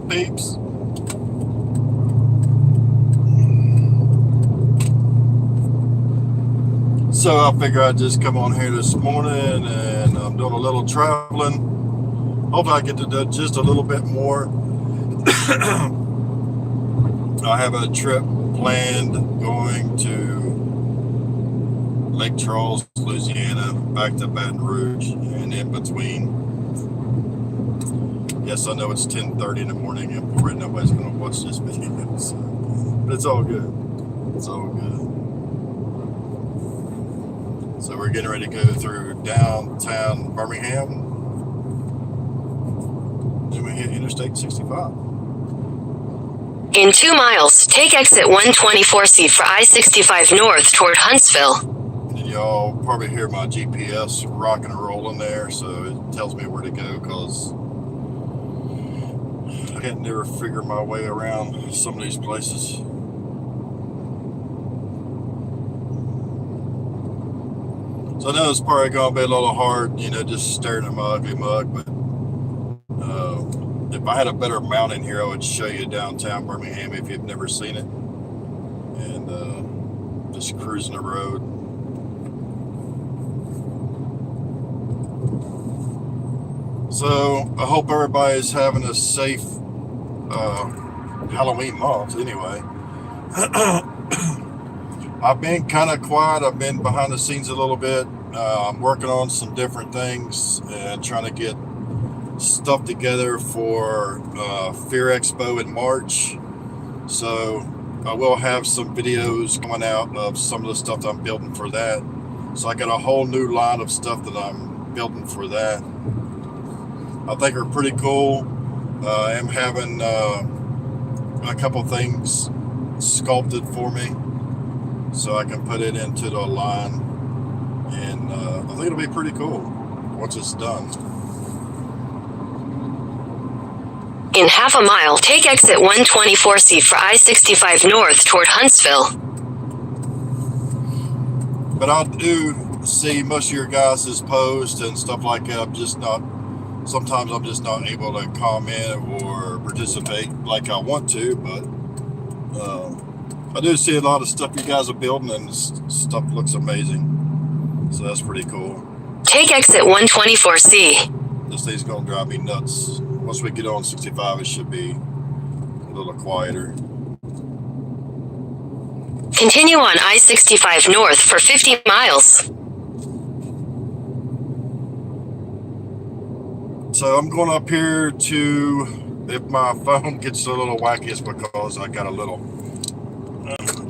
peeps? So I figure I'd just come on here this morning and I'm doing a little traveling. Hopefully I get to do just a little bit more. I have a trip planned going to Lake Charles, Louisiana, back to Baton Rouge, and in between. Yes, I know it's 10:30 in the morning and nobody's going to watch this video, but it's all good. It's all good. So we're getting ready to go through downtown Birmingham. Then we hit Interstate 65. In 2 miles, take exit 124C for I-65 north toward Huntsville. And y'all probably hear my GPS rocking and rolling there, so it tells me where to go because I can't never figure my way around some of these places. So I know it's probably going to be a little hard, just staring at my ugly mug, but if I had a better mount in here, I would show you downtown Birmingham if you've never seen it. And just cruising the road. So I hope everybody's having a safe Halloween month anyway. I've been kind of quiet. I've been behind the scenes a little bit. I'm working on some different things and trying to get stuff together for Fear Expo in March. So I will have some videos coming out of some of the stuff that I'm building for that. So I got a whole new line of stuff that I'm building for that. I think are pretty cool. I am having a couple things sculpted for me so I can put it into the line, and I think it'll be pretty cool once it's done. In half a mile, take exit 124C for I-65 north toward Huntsville. But I do see most of your guys' posts and stuff like that. Sometimes I'm just not able to comment or participate like I want to, but I do see a lot of stuff you guys are building, and stuff looks amazing. So that's pretty cool. Take exit 124C. This thing's going to drive me nuts. Once we get on 65, it should be a little quieter. Continue on I-65 north for 50 miles. So I'm going up here to, if my phone gets a little wacky, it's because I got a little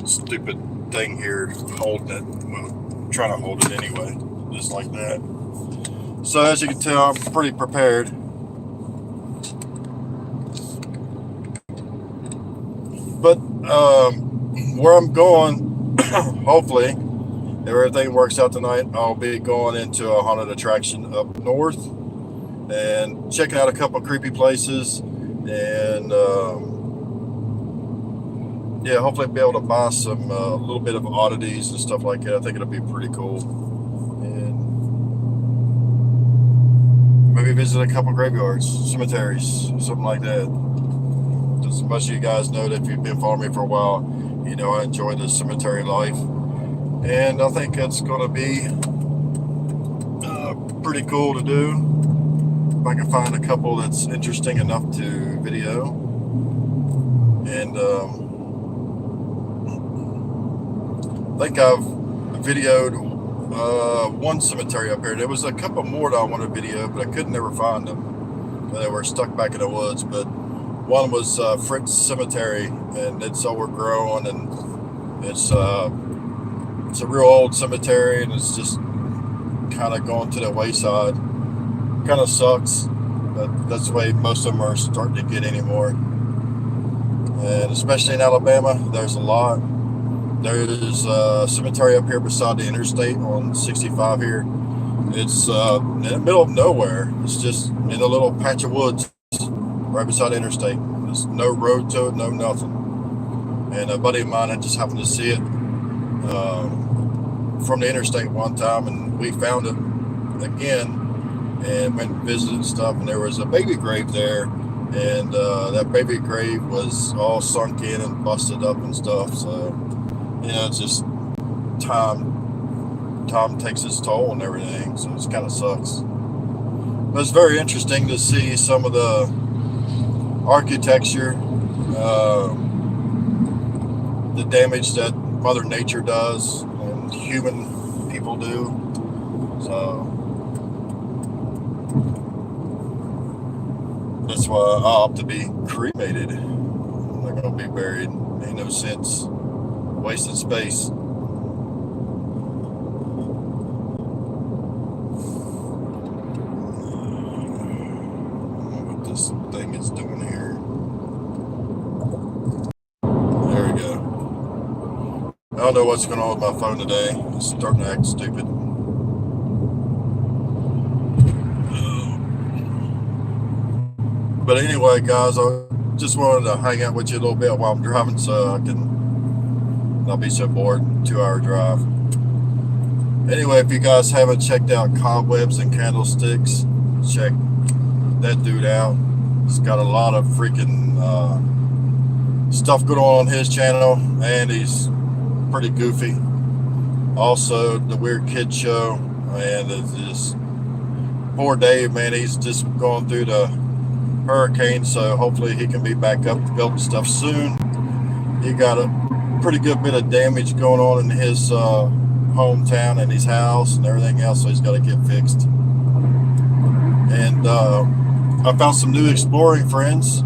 stupid thing here holding it. Well, I'm trying to hold it anyway, just like that. So as you can tell, I'm pretty prepared. But where I'm going, hopefully, if everything works out tonight, I'll be going into a haunted attraction up north and checking out a couple creepy places, and hopefully be able to buy some a little bit of oddities and stuff like that. I think it'll be pretty cool, and maybe visit a couple graveyards, cemeteries, something like that. As much of you guys know that if you've been following me for a while, I enjoy the cemetery life, and I think it's going to be pretty cool to do. If I can find a couple that's interesting enough to video. And I think I've videoed one cemetery up here. There was a couple more that I wanted to video, but I could never find them. They were stuck back in the woods. But one was Fritz Cemetery, and it's overgrown, and it's a real old cemetery, and it's just kind of going to the wayside. Kind of sucks, but that's the way most of them are starting to get anymore. And especially in Alabama, there's a lot. There's a cemetery up here beside the interstate on 65 here. It's in the middle of nowhere. It's just in a little patch of woods right beside the interstate. There's no road to it, no nothing. And a buddy of mine had just happened to see it from the interstate one time, and we found it again and went and visited and stuff, and there was a baby grave there and that baby grave was all sunk in and busted up and stuff. So, it's just time takes its toll and everything, so it kind of sucks. But it's very interesting to see some of the architecture, the damage that Mother Nature does and human people do. So that's why I opt to be cremated. I'm not gonna be buried. Ain't no sense wasting space. This thing is doing here. There we go. I don't know what's going on with my phone today. It's starting to act stupid. But anyway, guys, I just wanted to hang out with you a little bit while I'm driving so I can not be so bored. 2-hour drive. Anyway, if you guys haven't checked out Cobwebs and Candlesticks, check that dude out. He's got a lot of freaking stuff going on his channel, and he's pretty goofy. Also, the Weird Kid Show, and it's just poor Dave, man. He's just going through the hurricane, so hopefully he can be back up to building stuff soon. He got a pretty good bit of damage going on in his hometown and his house and everything else, so he's got to get fixed. And I found some new exploring friends,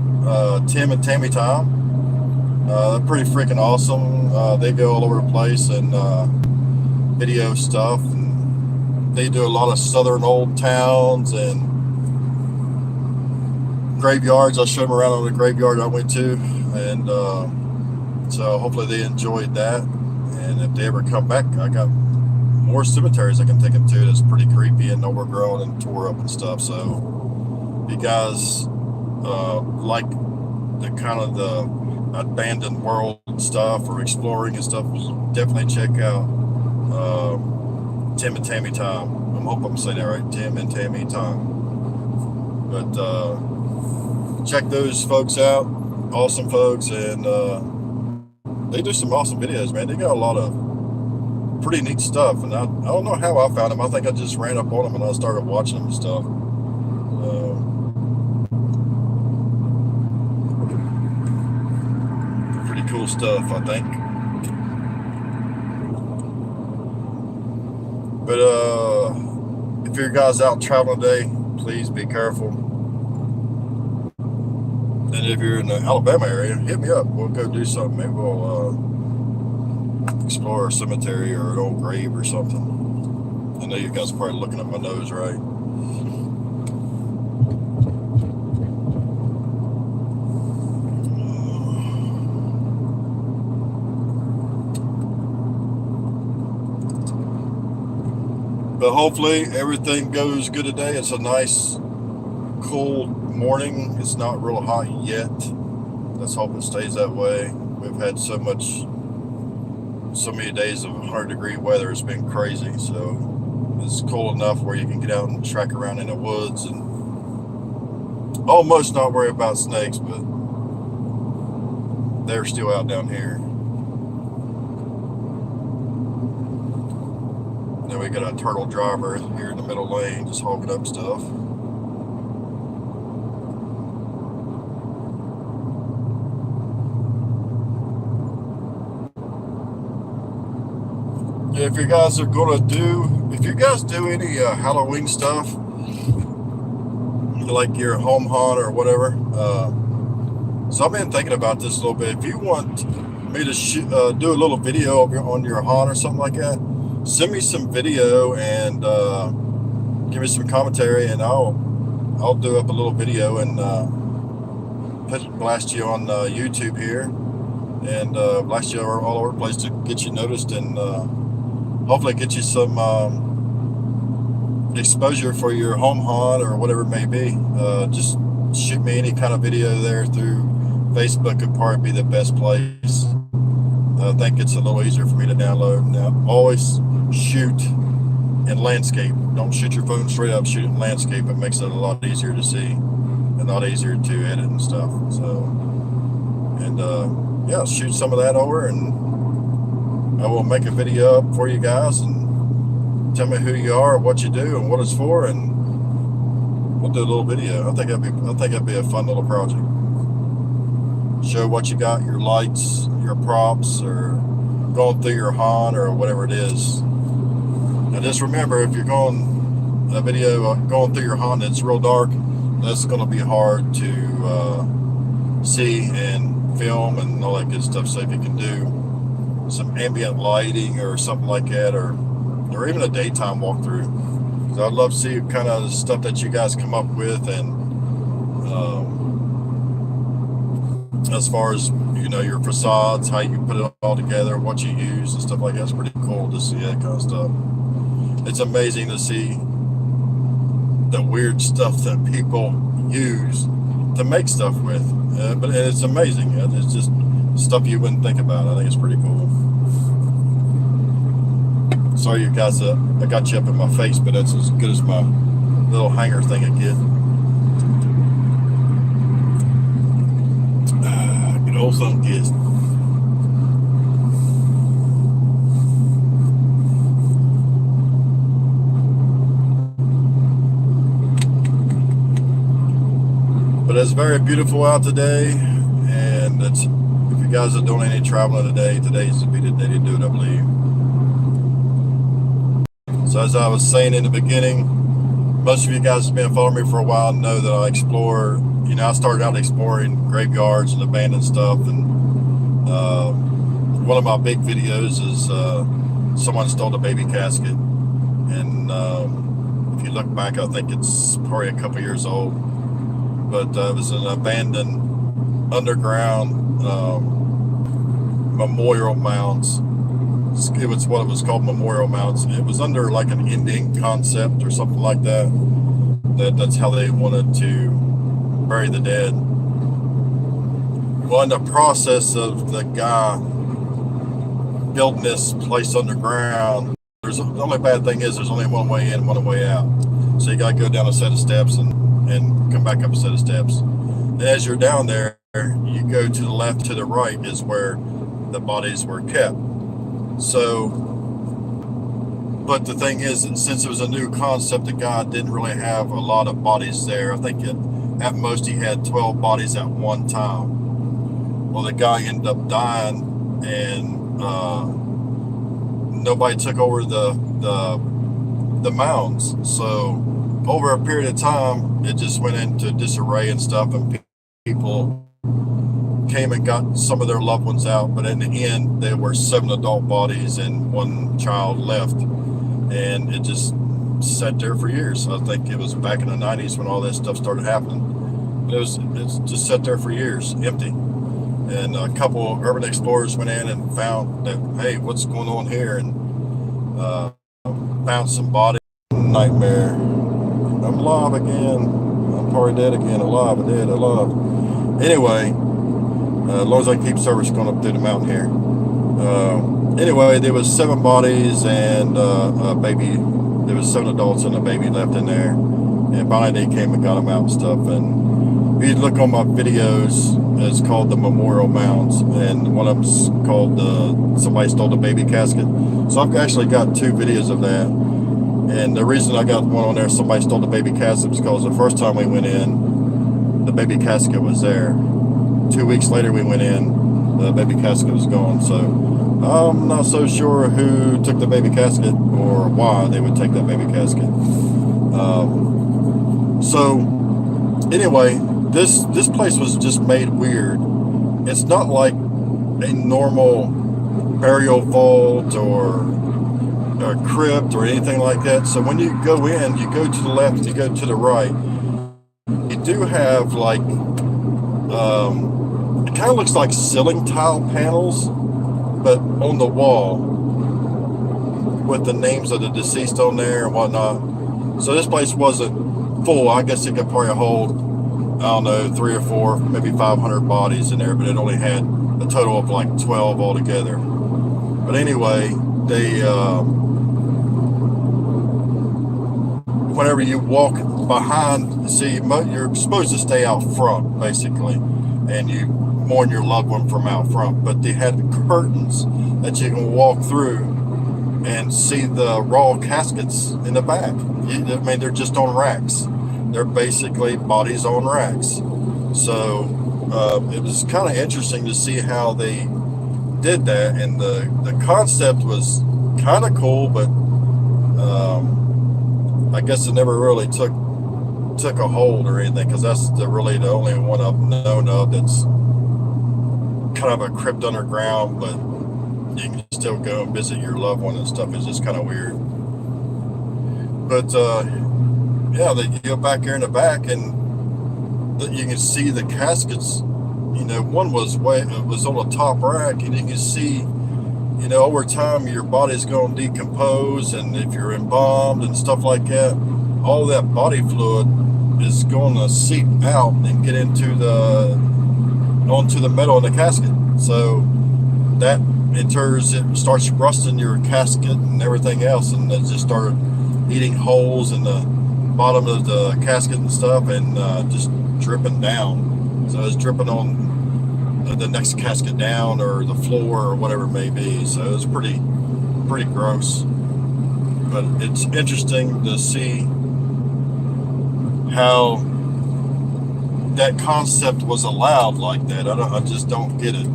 Tim and Tammy Tom. They're pretty freaking awesome. They go all over the place and video stuff. And they do a lot of southern old towns and graveyards. I showed them around on the graveyard I went to. And so hopefully they enjoyed that. And if they ever come back, I got more cemeteries I can take them to that's pretty creepy and overgrown and tore up and stuff. So if you guys like the kind of the abandoned world stuff or exploring and stuff, definitely check out Tim and Tammy Tom. I hope I'm saying that right, Tim and Tammy Tom. But check those folks out, awesome folks, and they do some awesome videos, man. They got a lot of pretty neat stuff, and I don't know how I found them. I think I just ran up on them and I started watching them and stuff. Pretty cool stuff, I think. But if you guys out traveling today, please be careful. And if you're in the Alabama area, hit me up. We'll go do something. Maybe we'll explore a cemetery or an old grave or something. I know you guys are probably looking at my nose, right? But hopefully everything goes good today. It's a nice, cool morning. It's not real hot yet. Let's hope it stays that way. We've had so many days of 100-degree weather. It's been crazy. So it's cool enough where you can get out and track around in the woods and almost not worry about snakes, but they're still out down here. Then we got a turtle driver here in the middle lane just hogging up stuff. If you guys are if you guys do any Halloween stuff, like your home haunt or whatever, so I've been thinking about this a little bit. If you want me to do a little video on your haunt or something like that, send me some video and give me some commentary, and I'll do up a little video and blast you on YouTube here, and blast you all over the place to get you noticed, and hopefully get you some exposure for your home haunt or whatever it may be. Just shoot me any kind of video there through Facebook. Would probably be the best place. I think it's a little easier for me to download. Now, always shoot in landscape. Don't shoot your phone straight up. Shoot it in landscape. It makes it a lot easier to see. and a lot easier to edit and stuff. So, and yeah, shoot some of that over, and I will make a video up for you guys and tell me who you are, what you do, and what it's for, and we'll do a little video. I think that'd be a fun little project. Show what you got, your lights, your props, or going through your haunt, or whatever it is. Now just remember, if you're going a video going through your haunt, it's real dark, that's going to be hard to see and film and all that good stuff. So if you can do some ambient lighting or something like that, or even a daytime walkthrough, because I'd love to see kind of the stuff that you guys come up with, and as far as, you know, your facades, how you put it all together, what you use and stuff like that. It's pretty cool to see that kind of stuff. It's amazing to see the weird stuff that people use to make stuff with, but it's amazing. It's just stuff you wouldn't think about. I think it's pretty cool. Sorry you guys, I got you up in my face, but that's as good as my little hanger thing I get. Good old Sunkist. But it's very beautiful out today, and if you guys are doing any traveling today, today's the day to do it, I believe. So as I was saying in the beginning, most of you guys have been following me for a while know that I explore, you know, I started out exploring graveyards and abandoned stuff, and one of my big videos is someone stole a baby casket, and if you look back, I think it's probably a couple years old, but it was an abandoned underground memorial mounds. It was what it was called, memorial mounds. It was under like an Indian concept or something like that. That's how they wanted to bury the dead. Well, in the process of the guy building this place underground, the only bad thing is there's only one way in, one way out. So you got to go down a set of steps and come back up a set of steps. And as you're down there, you go to the left, to the right is where the bodies were kept. So, but the thing is, since it was a new concept, the guy didn't really have a lot of bodies there. I think at most he had 12 bodies at one time. Well, the guy ended up dying, and nobody took over the mounds. So over a period of time, it just went into disarray and stuff, and people came and got some of their loved ones out, but in the end there were 7 adult bodies and 1 child left, and it just sat there for years. I think it was back in the 90s when all that stuff started happening. It's just sat there for years, empty. And a couple urban explorers went in and found that, hey, what's going on here, and found some bodies. Nightmare. I'm alive again. I'm probably dead again. Alive, dead, alive. Anyway, as long as I keep service going up through the mountain here. Anyway, there was 7 bodies and a baby. There was 7 adults and a baby left in there. And finally they came and got them out and stuff. And if you look on my videos, it's called the Memorial Mounds. And one of them's called Somebody Stole the Baby Casket. So I've actually got 2 videos of that. And the reason I got one on there, Somebody Stole the Baby Casket, was because the first time we went in, the baby casket was there. 2 weeks later we went in, the baby casket was gone. So I'm not so sure who took the baby casket or why they would take that baby casket. So anyway, this place was just made weird. It's not like a normal burial vault or a crypt or anything like that. So when you go in, you go to the left and you go to the right. You do have like it kind of looks like ceiling tile panels, but on the wall with the names of the deceased on there and whatnot. So this place wasn't full. I guess it could probably hold, I don't know, 300 or 400, maybe 500 bodies in there, but it only had a total of like 12 altogether. But anyway, they whenever you walk behind, see, you're supposed to stay out front, basically, and you mourn your loved one from out front. But they had curtains that you can walk through and see the raw caskets in the back. I mean, they're just on racks. They're basically bodies on racks. So it was kind of interesting to see how they did that, and the concept was kind of cool, but I guess it never really took a hold or anything, because that's really the only one I've known of that's kind of a crypt underground, but you can still go and visit your loved one and stuff. It's just kind of weird. But yeah, you go back there in the back, and you can see the caskets. You know, one was on the top rack, and you can see, you know, over time your body's going to decompose, and if you're embalmed and stuff like that, all that body fluid is going to seep out and get onto the metal in the casket. So that it starts rusting your casket and everything else, and it just started eating holes in the bottom of the casket and stuff, and just dripping down. So it's dripping on the next casket down, or the floor, or whatever it may be. So it was pretty gross. But it's interesting to see how that concept was allowed like that. I just don't get it.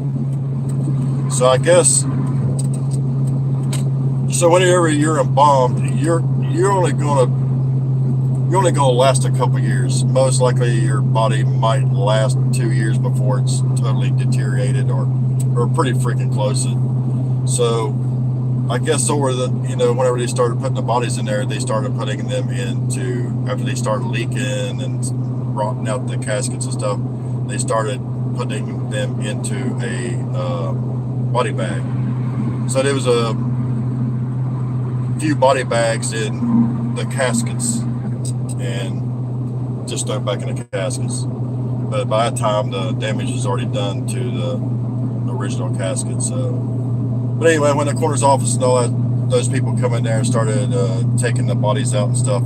So I guess, so whenever you're embalmed, you're only gonna last a couple years. Most likely your body might last 2 years before it's totally deteriorated, or pretty freaking close. So I guess whenever they started putting the bodies in there, they started putting them after they started leaking and rotting out the caskets and stuff, they started putting them into a body bag. So there was a few body bags in the caskets, and just throw back in the caskets. But by that time, the damage was already done to the original casket. So, but anyway, when the coroner's office and all that, those people come in there and started taking the bodies out and stuff,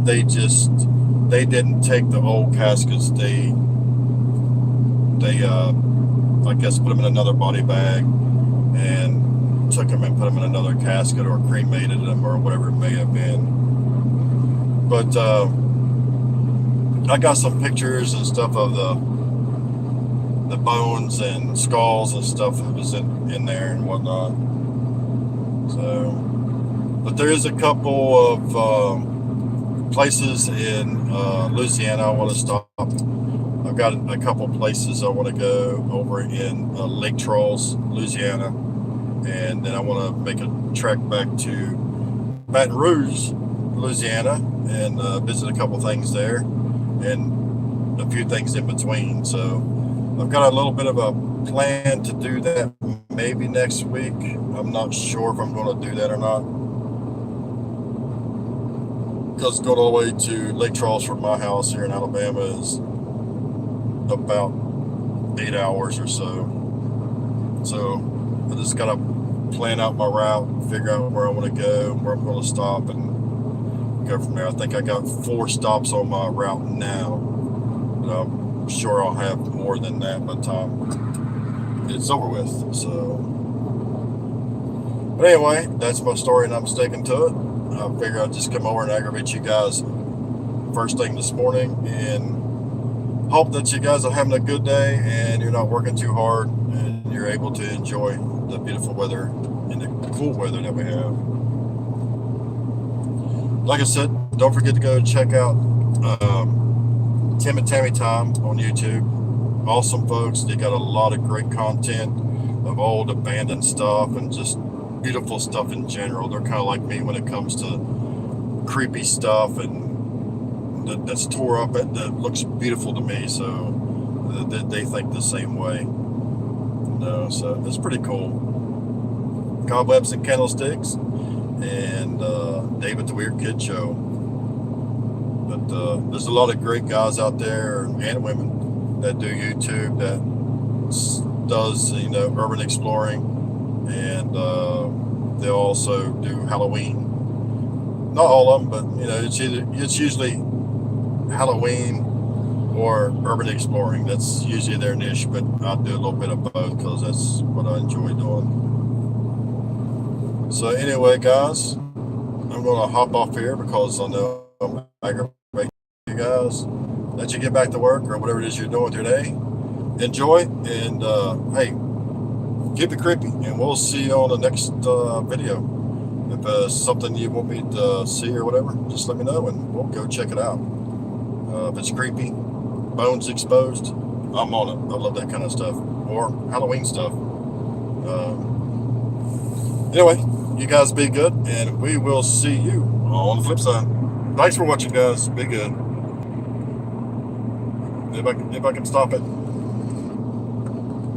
they didn't take the old caskets. They I guess put them in another body bag and took them and put them in another casket, or cremated them, or whatever it may have been. But I got some pictures and stuff of the bones and skulls and stuff that was in there and whatnot. So, but there is a couple of places in Louisiana I want to stop. I've got a couple places I want to go over in Lake Charles, Louisiana, and then I want to make a trek back to Baton Rouge, Louisiana, and visit a couple things there, and a few things in between. So I've got a little bit of a plan to do that maybe next week. I'm not sure if I'm going to do that or not, because going all the way to Lake Charles from my house here in Alabama is about 8 hours or so. So I just got to plan out my route, figure out where I want to go, where I'm going to stop, and go from there. I think I got 4 stops on my route now, but I'm sure I'll have more than that by the time it's over with. So, but anyway, that's my story, and I'm sticking to it. I figured I'd just come over and aggravate you guys first thing this morning, and hope that you guys are having a good day and you're not working too hard, and you're able to enjoy the beautiful weather and the cool weather that we have. Like I said, don't forget to go check out Tim and Tammy Time on YouTube. Awesome folks. They got a lot of great content of old abandoned stuff and just beautiful stuff in general. They're kind of like me when it comes to creepy stuff and that's tore up, that looks beautiful to me. So they think the same way. So it's pretty cool. Cobwebs and Candlesticks, and David the Weird Kid Show. But there's a lot of great guys out there and women that do YouTube, that does urban exploring, and they also do Halloween. not all of them, but it's usually Halloween or urban exploring. That's usually their niche, but I'll do a little bit of both because that's what I enjoy doing. So anyway, guys, I'm going to hop off here because I know I'm aggravating you guys. Let you get back to work or whatever it is you're doing today. Enjoy, and hey, keep it creepy, and we'll see you on the next video. If something you want me to see or whatever, just let me know, and we'll go check it out. If it's creepy, bones exposed, I'm on it. I love that kind of stuff, or Halloween stuff. Anyway, you guys be good, and we will see you on the flip side. Thanks for watching, guys. Be good. If I can stop it.